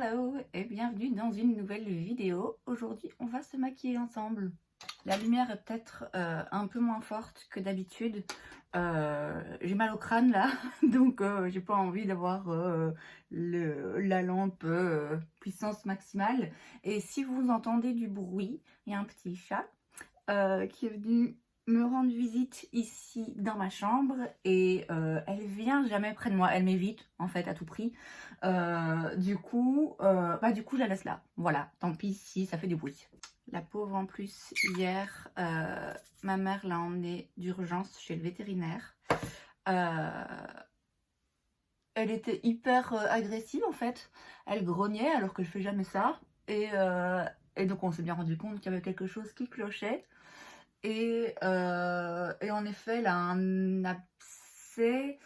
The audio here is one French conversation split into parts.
Hello et bienvenue dans une nouvelle vidéo. Aujourd'hui, on va se maquiller ensemble. La lumière est peut-être un peu moins forte que d'habitude. J'ai mal au crâne là, donc j'ai pas envie d'avoir la lampe puissance maximale. Et si vous entendez du bruit, il y a un petit chat qui est venu me rendre visite ici dans ma chambre et elle vient jamais près de moi, elle m'évite en fait à tout prix. Du coup je la laisse là, voilà, tant pis si ça fait du bruit. La pauvre en plus, hier ma mère l'a emmenée d'urgence chez le vétérinaire. Elle était hyper agressive en fait, elle grognait alors que je fais jamais ça et donc on s'est bien rendu compte qu'il y avait quelque chose qui clochait. Et en effet, elle a un abcès,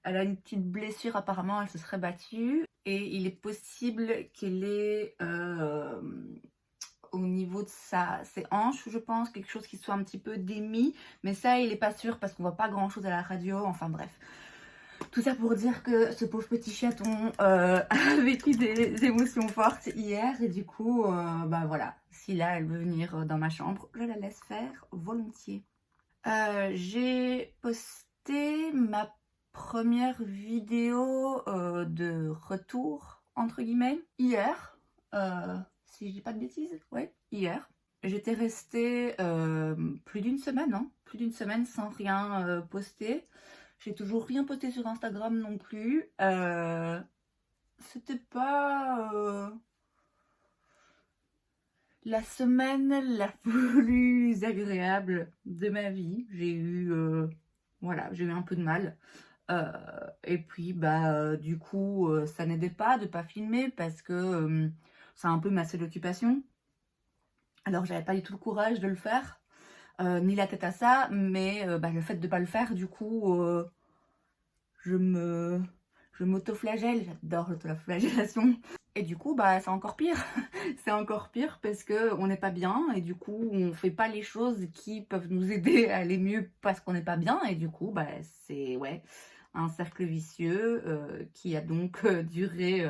elle a une petite blessure apparemment, elle se serait battue. Et il est possible qu'elle ait au niveau de ses hanches, je pense, quelque chose qui soit un petit peu démis. Mais ça, il n'est pas sûr parce qu'on voit pas grand chose à la radio, enfin bref. Tout ça pour dire que ce pauvre petit chaton a vécu des émotions fortes hier et du coup, voilà, si là elle veut venir dans ma chambre, je la laisse faire volontiers. J'ai posté ma première vidéo de retour, entre guillemets, hier, si je dis pas de bêtises, ouais, hier. J'étais restée plus d'une semaine, hein, plus d'une semaine sans rien poster. J'ai toujours rien posté sur Instagram non plus. C'était pas la semaine la plus agréable de ma vie. J'ai eu, j'ai eu un peu de mal. Et puis, du coup, ça n'aidait pas de pas filmer parce que c'est un peu ma seule occupation. Alors, j'avais pas du tout le courage de le faire, ni la tête à ça, mais le fait de pas le faire, du coup, je m'autoflagelle, j'adore l'autoflagellation. Et du coup, c'est encore pire. C'est encore pire parce qu'on n'est pas bien et du coup, on fait pas les choses qui peuvent nous aider à aller mieux parce qu'on n'est pas bien. Et du coup, c'est un cercle vicieux qui a donc duré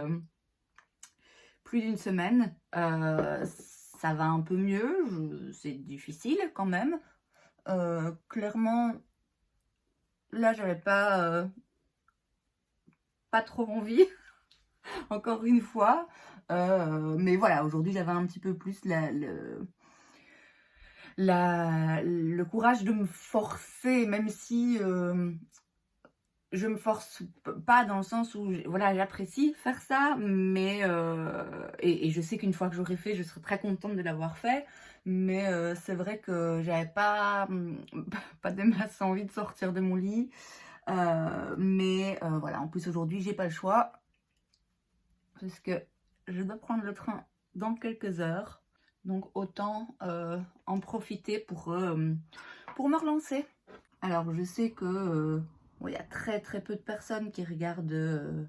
plus d'une semaine. Ça va un peu mieux, c'est difficile quand même. Clairement, là, j'avais pas trop envie, encore une fois. Mais voilà, aujourd'hui, j'avais un petit peu plus le courage de me forcer, même si je me force pas dans le sens où voilà, j'apprécie faire ça, mais et je sais qu'une fois que j'aurai fait, je serai très contente de l'avoir fait. Mais c'est vrai que j'avais pas de masse envie de sortir de mon lit. Mais voilà, en plus aujourd'hui, j'ai pas le choix parce que je dois prendre le train dans quelques heures. Donc autant en profiter pour me relancer. Alors je sais que il y a très peu de personnes qui regardent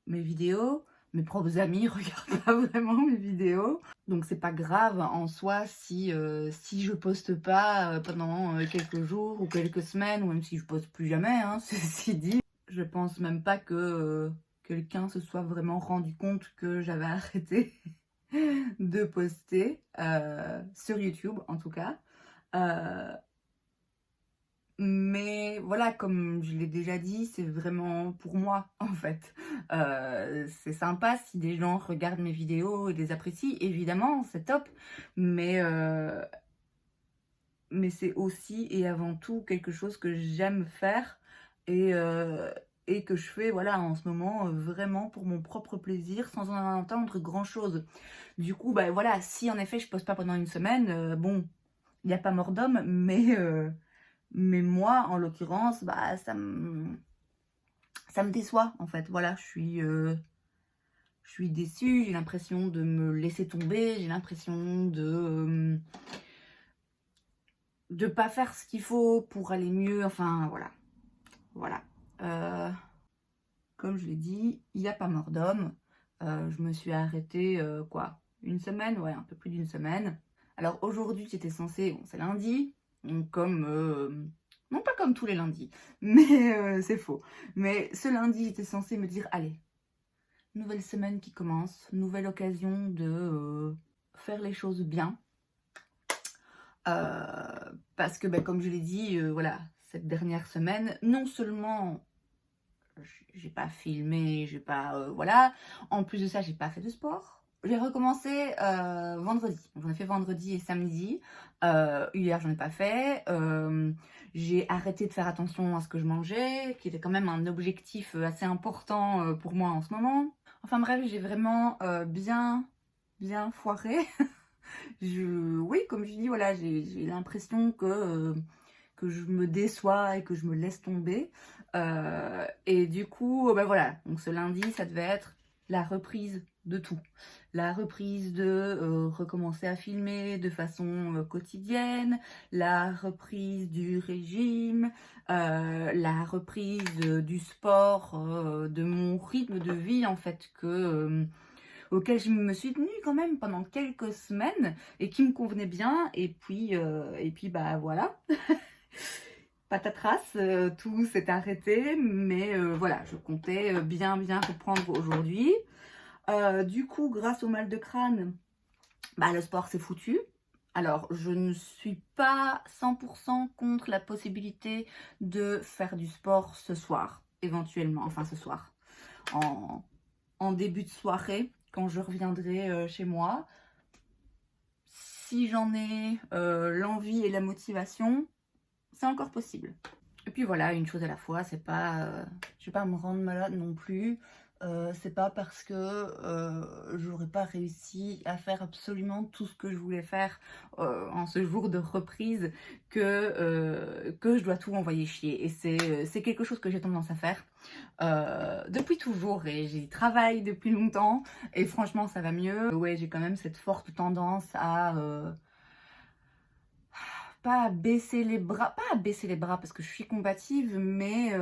mes vidéos. Mes propres amis regardent pas vraiment mes vidéos. Donc c'est pas grave en soi si je poste pas pendant quelques jours ou quelques semaines, ou même si je poste plus jamais, hein, ceci dit. Je pense même pas que quelqu'un se soit vraiment rendu compte que j'avais arrêté de poster sur YouTube en tout cas. Mais voilà, comme je l'ai déjà dit, c'est vraiment pour moi en fait. C'est sympa si des gens regardent mes vidéos et les apprécient, évidemment, c'est top. Mais c'est aussi et avant tout quelque chose que j'aime faire et que je fais voilà, en ce moment vraiment pour mon propre plaisir sans en attendre grand chose. Du coup, voilà, si en effet je poste pas pendant une semaine, bon, il n'y a pas mort d'homme, mais moi, en l'occurrence, ça me déçoit, en fait. Voilà, je suis déçue, j'ai l'impression de me laisser tomber, j'ai l'impression de pas faire ce qu'il faut pour aller mieux, enfin, voilà. Voilà. Comme je l'ai dit, il n'y a pas mort d'homme. Je me suis arrêtée, une semaine? Ouais, un peu plus d'une semaine. Alors, aujourd'hui, j'étais censée, bon, c'est lundi, donc comme... non pas comme tous les lundis, mais c'est faux. Mais ce lundi, j'étais censée me dire, allez, nouvelle semaine qui commence, nouvelle occasion de faire les choses bien. Parce que comme je l'ai dit, voilà, cette dernière semaine, non seulement j'ai pas filmé, j'ai pas voilà, en plus de ça, j'ai pas fait de sport. J'ai recommencé vendredi. J'en ai fait vendredi et samedi. Hier, j'en ai pas fait. J'ai arrêté de faire attention à ce que je mangeais, qui était quand même un objectif assez important pour moi en ce moment. Enfin bref, j'ai vraiment bien foiré. Oui, comme je dis, voilà, j'ai l'impression que je me déçois et que je me laisse tomber. Et du coup, voilà, donc ce lundi, ça devait être la reprise de tout. La reprise de recommencer à filmer de façon quotidienne, la reprise du régime, la reprise du sport, de mon rythme de vie en fait auquel je me suis tenue quand même pendant quelques semaines et qui me convenait bien. Et puis voilà. Patatras, tout s'est arrêté, mais voilà, je comptais bien reprendre aujourd'hui. Du coup, grâce au mal de crâne, le sport c'est foutu. Alors, je ne suis pas 100% contre la possibilité de faire du sport ce soir, éventuellement, enfin ce soir, en début de soirée, quand je reviendrai chez moi. Si j'en ai l'envie et la motivation, c'est encore possible. Et puis voilà, une chose à la fois, c'est pas, je vais pas me rendre malade non plus. C'est pas parce que j'aurais pas réussi à faire absolument tout ce que je voulais faire en ce jour de reprise que je dois tout envoyer chier. Et c'est quelque chose que j'ai tendance à faire depuis toujours et j'y travaille depuis longtemps et franchement ça va mieux. Ouais, j'ai quand même cette forte tendance à pas à baisser les bras, parce que je suis combative, mais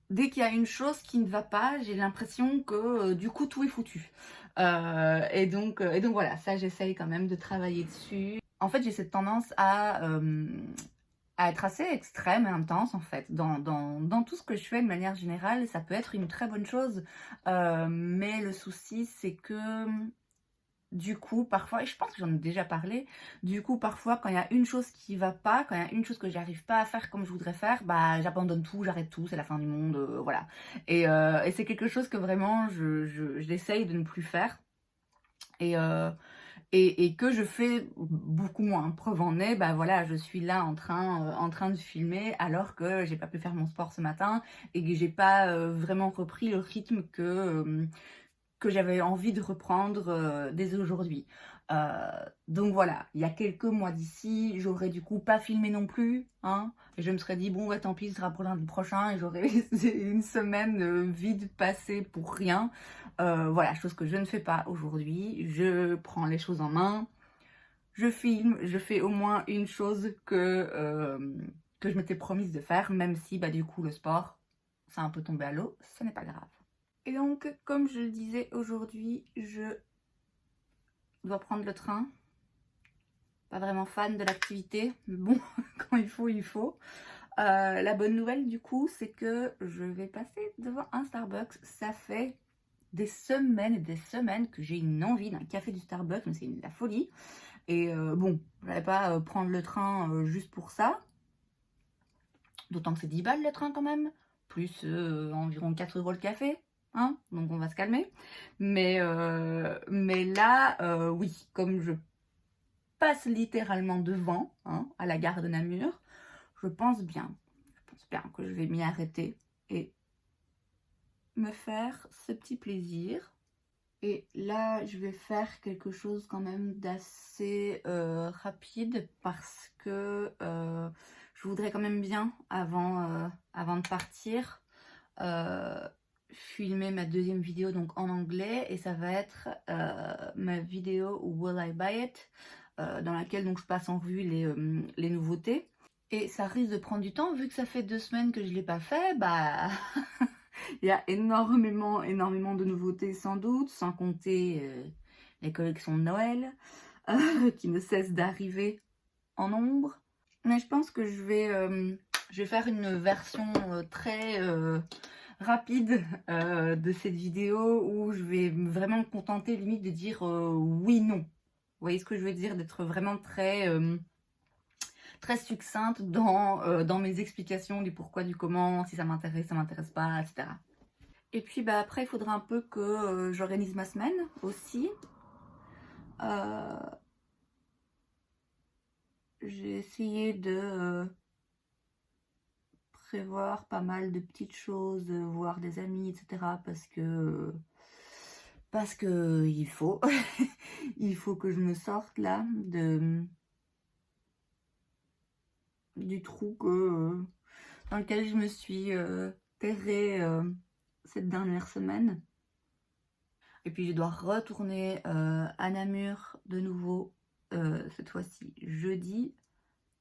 dès qu'il y a une chose qui ne va pas, j'ai l'impression que du coup tout est foutu. Et donc voilà, ça j'essaye quand même de travailler dessus. En fait, j'ai cette tendance à être assez extrême et intense en fait dans tout ce que je fais de manière générale. Ça peut être une très bonne chose, mais le souci c'est que du coup, parfois, et je pense que j'en ai déjà parlé, du coup, parfois, quand il y a une chose qui va pas, quand il y a une chose que j'arrive pas à faire comme je voudrais faire, j'abandonne tout, j'arrête tout, c'est la fin du monde, voilà. Et c'est quelque chose que vraiment, j'essaye de ne plus faire. Et que je fais beaucoup moins. Preuve en est, voilà, je suis là en train de filmer alors que j'ai pas pu faire mon sport ce matin et que j'ai pas vraiment repris le rythme que j'avais envie de reprendre dès aujourd'hui. Donc voilà, il y a quelques mois d'ici, j'aurais du coup pas filmé non plus, hein, et je me serais dit, bon, ouais, tant pis, ce sera pour lundi prochain, et j'aurais une semaine vide passée pour rien. Voilà, chose que je ne fais pas aujourd'hui. Je prends les choses en main, je filme, je fais au moins une chose que je m'étais promise de faire, même si, du coup, le sport, c'est un peu tombé à l'eau, ce n'est pas grave. Et donc, comme je le disais, aujourd'hui, je dois prendre le train. Pas vraiment fan de l'activité, mais bon, quand il faut, il faut. La bonne nouvelle, du coup, c'est que je vais passer devant un Starbucks. Ça fait des semaines et des semaines que j'ai une envie d'un café du Starbucks, mais c'est de la folie. Et bon, je n'allais pas prendre le train juste pour ça. D'autant que c'est 10 balles le train quand même, plus environ 4 € le café. Hein, donc on va se calmer. Mais là, oui, comme je passe littéralement devant, hein, à la gare de Namur, je pense bien que je vais m'y arrêter et me faire ce petit plaisir. Et là, je vais faire quelque chose quand même d'assez rapide parce que je voudrais quand même bien, avant de partir, filmer ma deuxième vidéo donc en anglais, et ça va être ma vidéo Will I Buy It, dans laquelle donc je passe en revue les nouveautés. Et ça risque de prendre du temps vu que ça fait 2 semaines que je ne l'ai pas fait. Il y a énormément de nouveautés sans doute, sans compter les collections de Noël qui ne cessent d'arriver en nombre. Mais je pense que je vais faire une version très rapide de cette vidéo où je vais vraiment me contenter limite de dire oui, non. Vous voyez ce que je veux dire? D'être vraiment très succincte dans mes explications du pourquoi, du comment, si ça m'intéresse pas, etc. Et puis bah, après, il faudra un peu que j'organise ma semaine aussi. J'ai essayé de prévoir pas mal de petites choses, voir des amis, etc. Parce que il faut, il faut que je me sorte là du trou dans lequel je me suis terrée cette dernière semaine. Et puis je dois retourner à Namur de nouveau, cette fois-ci jeudi.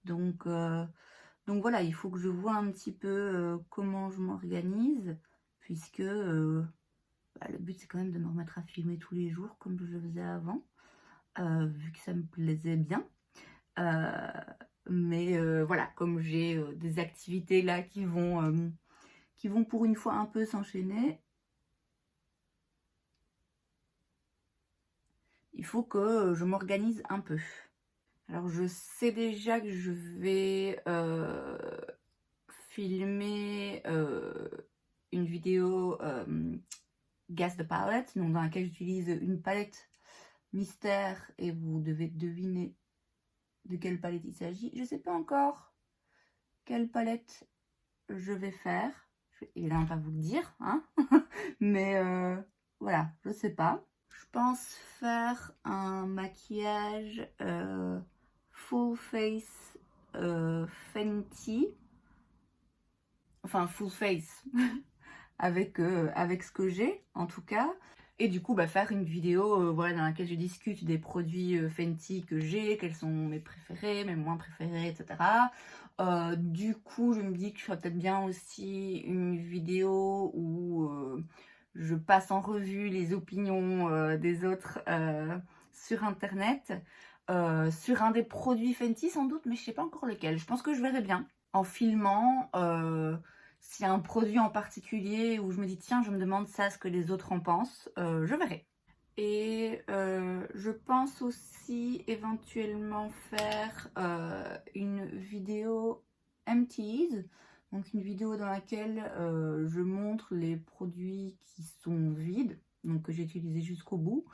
Donc voilà, il faut que je vois un petit peu comment je m'organise, puisque bah, le but c'est quand même de me remettre à filmer tous les jours comme je le faisais avant, vu que ça me plaisait bien. Mais voilà, comme j'ai des activités là qui vont pour une fois un peu s'enchaîner, il faut que je m'organise un peu. Alors je sais déjà que je vais filmer une vidéo Guess the Palette, donc dans laquelle j'utilise une palette mystère et vous devez deviner de quelle palette il s'agit. Je sais pas encore quelle palette je vais faire. Je vais évidemment pas vous le dire, hein. Mais voilà, je sais pas. Je pense faire un maquillage full face Fenty. Enfin, full face. avec ce que j'ai en tout cas, et du coup bah, faire une vidéo voilà, dans laquelle je discute des produits Fenty que j'ai, quels sont mes préférés, mes moins préférés, etc. Du coup je me dis que je ferais peut-être bien aussi une vidéo où je passe en revue les opinions des autres sur internet, sur un des produits Fenty sans doute, mais je sais pas encore lequel. Je pense que je verrai bien en filmant s'il y a un produit en particulier où je me dis tiens, je me demande ça, ce que les autres en pensent, je verrai. Et je pense aussi éventuellement faire une vidéo empties, donc une vidéo dans laquelle je montre les produits qui sont vides, donc que j'ai utilisés jusqu'au bout,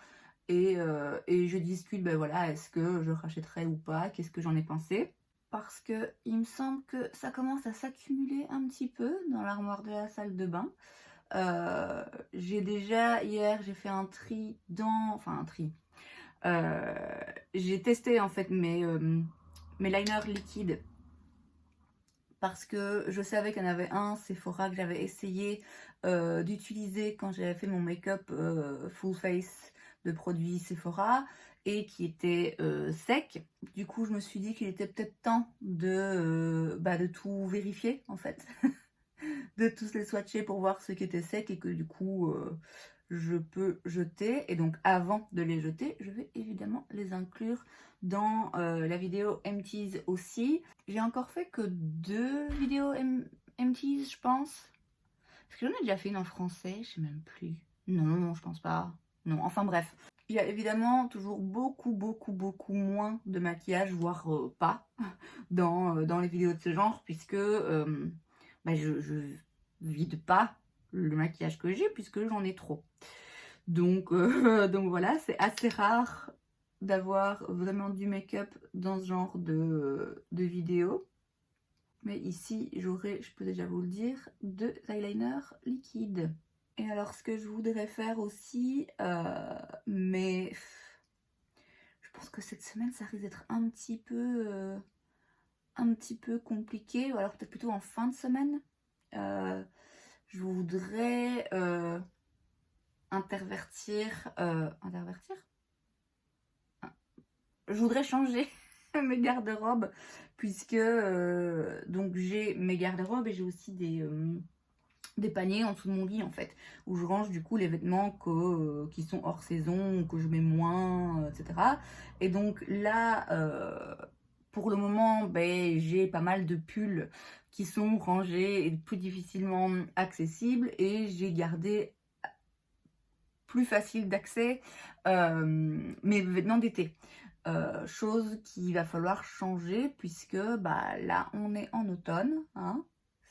et je discute, ben voilà, est-ce que je rachèterai ou pas, qu'est-ce que j'en ai pensé. Parce que il me semble que ça commence à s'accumuler un petit peu dans l'armoire de la salle de bain. J'ai déjà, hier, j'ai fait un tri enfin un tri. J'ai testé en fait mes liners liquides parce que je savais qu'il y en avait un Sephora que j'avais essayé d'utiliser quand j'avais fait mon make-up full face de produits Sephora et qui était sec. Du coup, je me suis dit qu'il était peut-être temps de tout vérifier en fait, de tous les swatcher pour voir ce qui était sec et que du coup je peux jeter. Et donc avant de les jeter, je vais évidemment les inclure dans la vidéo empties aussi. J'ai encore fait que 2 vidéos empties, je pense. Est-ce que j'en ai déjà fait une en français? Je sais même plus. Non, je pense pas. Non, enfin bref. Il y a évidemment toujours beaucoup moins de maquillage, voire pas, dans les vidéos de ce genre, puisque bah, je vide pas le maquillage que j'ai, puisque j'en ai trop. Donc, donc voilà, c'est assez rare d'avoir vraiment du make-up dans ce genre de vidéo. Mais ici, j'aurai, je peux déjà vous le dire, 2 eyeliners liquides. Et alors, ce que je voudrais faire aussi, mais je pense que cette semaine, ça risque d'être un petit peu compliqué, ou alors peut-être plutôt en fin de semaine. Je voudrais intervertir. Je voudrais changer mes garde-robes, puisque donc j'ai mes garde-robes et j'ai aussi des paniers en dessous de mon lit en fait, où je range du coup les vêtements qui sont hors saison, que je mets moins, etc. Et donc là, pour le moment, ben, j'ai pas mal de pulls qui sont rangés et plus difficilement accessibles, et j'ai gardé plus facile d'accès mes vêtements d'été. Chose qu'il va falloir changer puisque bah, là on est en automne, hein,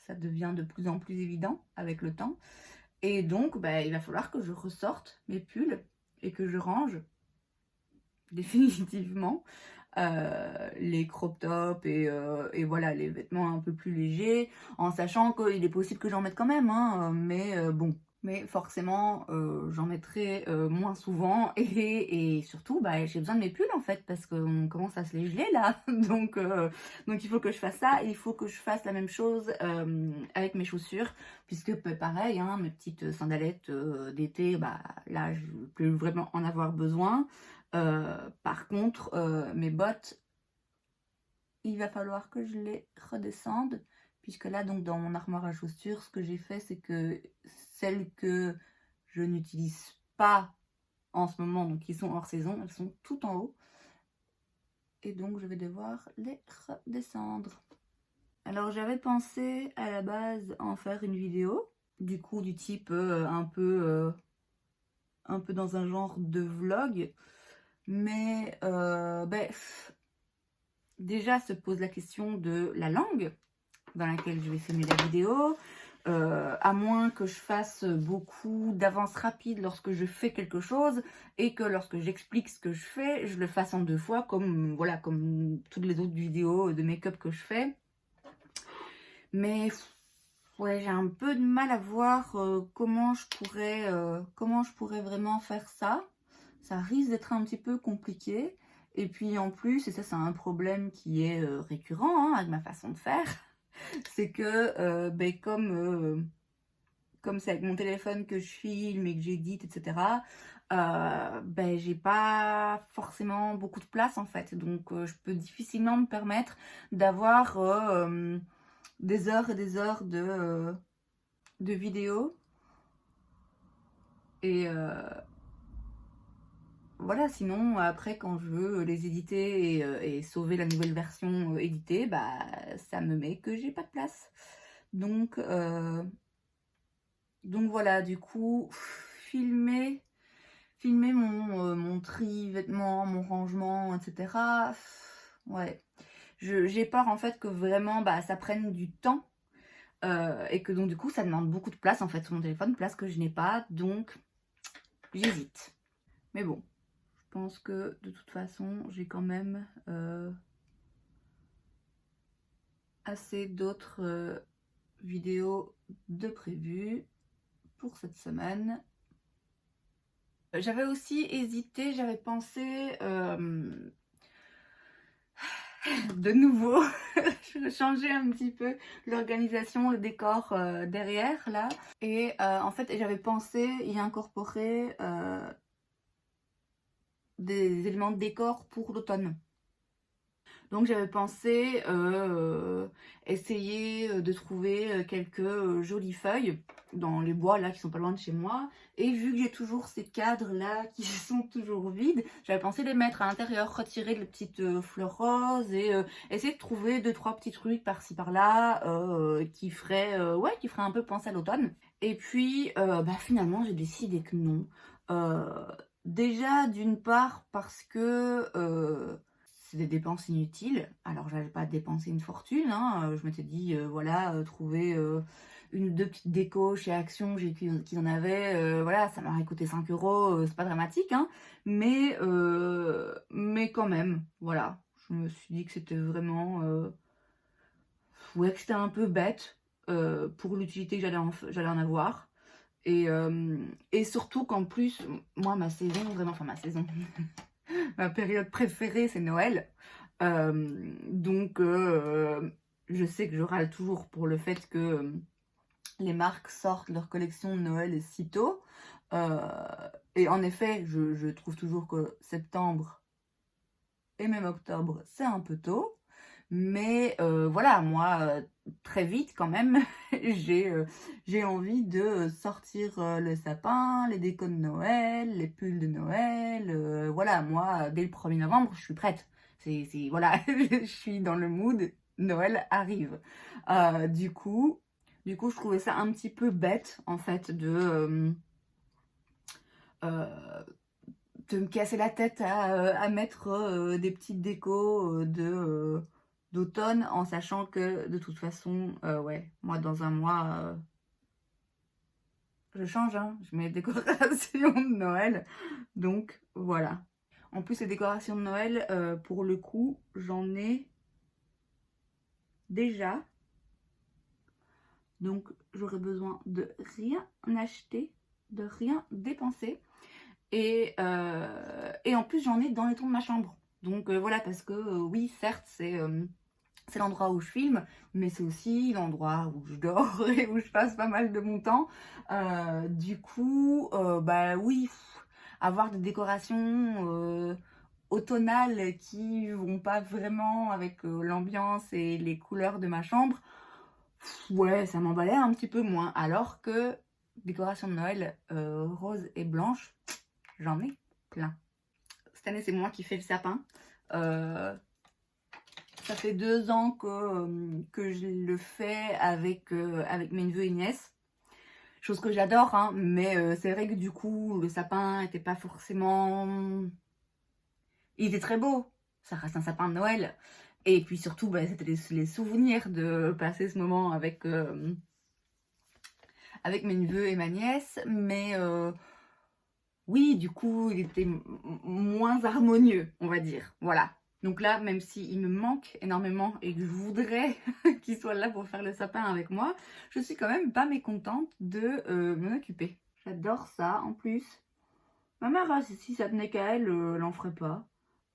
ça devient de plus en plus évident avec le temps. Et donc bah, il va falloir que je ressorte mes pulls et que je range définitivement les crop tops et voilà les vêtements un peu plus légers, en sachant qu'il est possible que j'en mette quand même, hein, mais bon. Mais forcément, j'en mettrai moins souvent et surtout, bah, j'ai besoin de mes pulls en fait parce qu'on commence à se les geler là. Donc il faut que je fasse ça et il faut que je fasse la même chose avec mes chaussures puisque pareil, hein, mes petites sandalettes d'été, bah, là je ne vais plus vraiment en avoir besoin. Par contre, mes bottes, il va falloir que je les redescende. Puisque là, donc dans mon armoire à chaussures, ce que j'ai fait, c'est que celles que je n'utilise pas en ce moment, donc qui sont hors saison, elles sont tout en haut. Et donc, je vais devoir les redescendre. Alors, j'avais pensé à la base en faire une vidéo, du coup, du type un peu dans un genre de vlog. Mais, ben, déjà se pose la question de la langue dans laquelle je vais filmer la vidéo, à moins que je fasse beaucoup d'avances rapides lorsque je fais quelque chose et que lorsque j'explique ce que je fais, je le fasse en 2 fois comme, voilà, comme toutes les autres vidéos de make-up que je fais. Mais ouais, j'ai un peu de mal à voir comment je pourrais vraiment faire ça. Ça risque d'être un petit peu compliqué. Et puis en plus, et ça c'est un problème qui est récurrent, hein, avec ma façon de faire, c'est que ben, comme c'est avec mon téléphone que je filme et que j'édite, etc., ben, j'ai pas forcément beaucoup de place en fait. Donc je peux difficilement me permettre d'avoir des heures et des heures de vidéos. Et voilà, sinon après quand je veux les éditer et sauver la nouvelle version éditée, bah ça me met que j'ai pas de place. Donc voilà, du coup, filmer mon tri vêtements, mon rangement, etc. Ouais, j'ai peur en fait que vraiment bah, ça prenne du temps et que donc du coup ça demande beaucoup de place en fait sur mon téléphone, place que je n'ai pas, donc j'hésite. Mais bon, je pense que de toute façon j'ai quand même assez d'autres vidéos de prévues pour cette semaine. J'avais aussi hésité, j'avais pensé de nouveau changer un petit peu l'organisation, le décor derrière là. Et en fait, j'avais pensé y incorporer des éléments de décor pour l'automne. Donc j'avais pensé essayer de trouver quelques jolies feuilles dans les bois là qui sont pas loin de chez moi. Et vu que j'ai toujours ces cadres là qui sont toujours vides, j'avais pensé les mettre à l'intérieur, retirer les petites fleurs roses et essayer de trouver 2-3 petits trucs par-ci par-là qui feraient un peu penser à l'automne. Et puis bah, finalement j'ai décidé que non. Déjà d'une part parce que c'est des dépenses inutiles. Alors, j'avais pas dépensé une fortune, hein. Je m'étais dit, voilà, trouver une ou deux petites décos chez Action, j'ai vu qu'ils en avaient, voilà, ça m'aurait coûté 5 €, c'est pas dramatique, hein. Mais quand même, voilà. Je me suis dit que c'était vraiment, ouais, que c'était un peu bête pour l'utilité que j'allais en avoir. Et surtout qu'en plus, moi, ma saison, vraiment, enfin ma saison, ma période préférée, c'est Noël. Donc, je sais que je râle toujours pour le fait que les marques sortent leur collection de Noël si tôt. Et en effet, je trouve toujours que septembre et même octobre, c'est un peu tôt. Mais voilà, moi, très vite quand même, j'ai envie de sortir le sapin, les décos de Noël, les pulls de Noël. Voilà, moi, dès le 1er novembre, je suis prête. Voilà, je suis dans le mood, Noël arrive. Du coup, je trouvais ça un petit peu bête, en fait, de me casser la tête à mettre des petites décos d'automne, en sachant que, de toute façon, ouais, moi, dans un mois, je change, hein, je mets décorations de Noël, donc voilà. En plus, les décorations de Noël, pour le coup, j'en ai déjà. Donc, j'aurais besoin de rien acheter, de rien dépenser. Et en plus, j'en ai dans les tons de ma chambre. Donc voilà, parce que oui, certes, c'est l'endroit où je filme, mais c'est aussi l'endroit où je dors et où je passe pas mal de mon temps. Du coup, bah oui, avoir des décorations automnales qui vont pas vraiment avec l'ambiance et les couleurs de ma chambre, ouais, ça m'emballait un petit peu moins. Alors que décoration de Noël rose et blanche, j'en ai plein. Cette année, c'est moi qui fais le sapin. Ça fait 2 ans que je le fais avec mes neveux et nièces. Chose que j'adore, hein, mais c'est vrai que du coup, le sapin n'était pas forcément... Il était très beau, ça reste un sapin de Noël. Et puis surtout, bah, c'était les souvenirs de passer ce moment avec mes neveux et ma nièce. Mais oui, du coup, il était moins harmonieux, on va dire. Voilà. Donc là, même s'il me manque énormément et que je voudrais qu'il soit là pour faire le sapin avec moi, je suis quand même pas mécontente de m'en occuper. J'adore ça, en plus. Ma mère, si ça tenait qu'à elle, elle en ferait pas.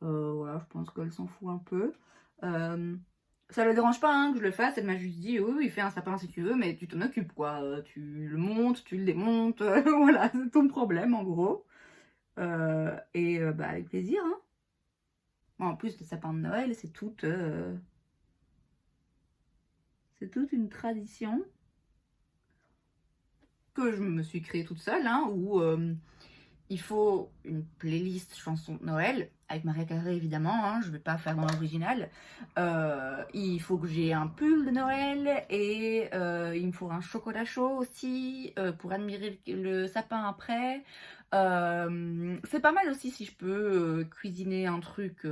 Voilà, je pense qu'elle s'en fout un peu. Ça le dérange pas hein, que je le fasse. Elle m'a juste dit, oui, fais un sapin si tu veux, mais tu t'en occupes, quoi. Tu le montes, tu le démontes. Voilà, c'est ton problème, en gros. Bah, avec plaisir, hein. Bon, en plus, le sapin de Noël, c'est toute une tradition que je me suis créée toute seule, hein, où il faut une playlist chansons de Noël, avec Maria Carré évidemment, hein, je ne vais pas faire dans l'original. Il faut que j'ai un pull de Noël et il me faut un chocolat chaud aussi pour admirer le sapin après. C'est pas mal aussi si je peux cuisiner un truc,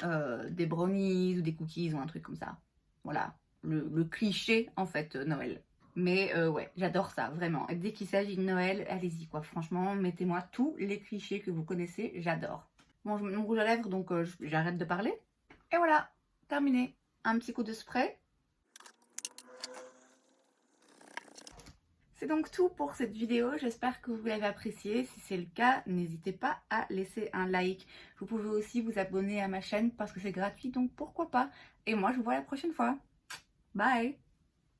des brownies ou des cookies ou un truc comme ça. Voilà, le cliché en fait Noël. Mais ouais, j'adore ça, vraiment. Et dès qu'il s'agit de Noël, allez-y quoi. Franchement, mettez-moi tous les clichés que vous connaissez, j'adore. Bon, je mets mon rouge à lèvres, donc j'arrête de parler. Et voilà, terminé. Un petit coup de spray. C'est donc tout pour cette vidéo, j'espère que vous l'avez appréciée. Si c'est le cas, n'hésitez pas à laisser un like. Vous pouvez aussi vous abonner à ma chaîne parce que c'est gratuit, donc pourquoi pas. Et moi, je vous vois la prochaine fois. Bye!